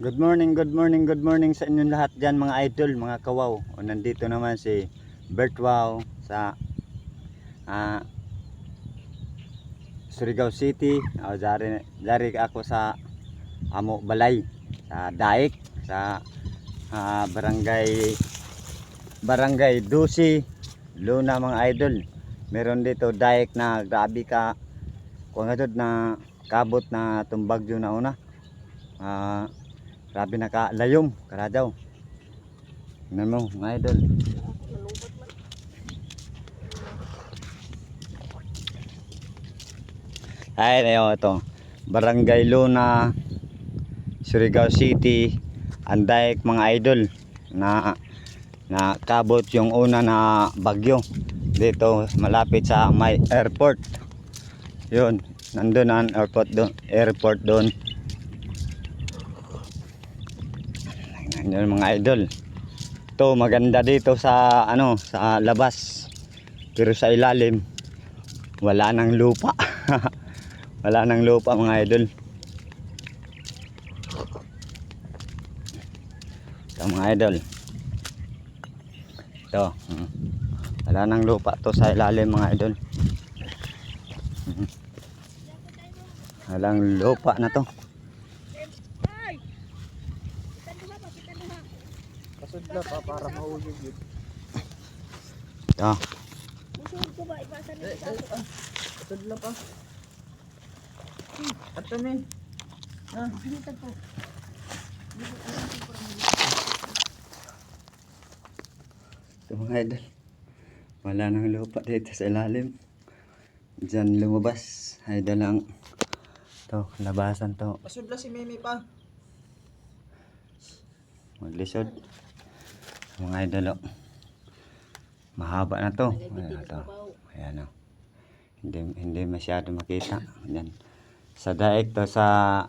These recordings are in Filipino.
Good morning, good morning, good morning sa inyong lahat dyan mga idol, mga kawaw. O, nandito naman si Bert Wow sa Surigao City. O, dari ako sa Amo Balay, sa Daik, sa Barangay Dusi, Luna mga idol. Meron dito Daik na grabe ka, kung nga na kabot na tumbagyo na una. Grabe na ka layom, karadaw. Tingnan mo mga idol. Ay, ito. Barangay Luna, Surigao City, Andaik mga idol na kabot yung una na bagyo dito malapit sa may airport. Yun, nandun ang airport doon. Yun mga idol. Ito maganda dito sa sa labas. Pero sa ilalim wala nang lupa. Wala nang lupa mga idol. Ito mga idol. Ito. Wala nang lupa to sa ilalim mga idol. Walang lupa na to. Kasudla pa para mahulog yun. Ito. Kasudla pa. Ato men. Ito mga idol. Wala nang lupa dito sa ilalim. Diyan lumabas. Idol lang. Ito, labasan to. Kasudla si Mimi pa. Maglisod. Mga idol. Mahaba na to. Ayan to. Ayan o. Hindi masyado makita. Ayan. Sa daig to sa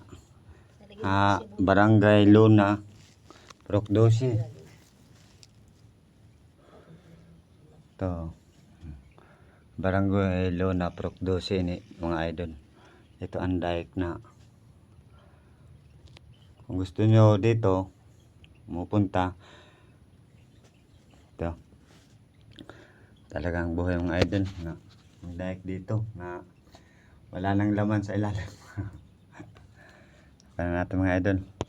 Barangay Luna, Procdosi. Ito. Barangay Luna, Procdosi ni mga idol. Ito ang daig na. Kung gusto nyo dito pupunta, ito talagang buhay mga idol na ang daig dito na wala nang laman sa ilalim. Para natin mga idol.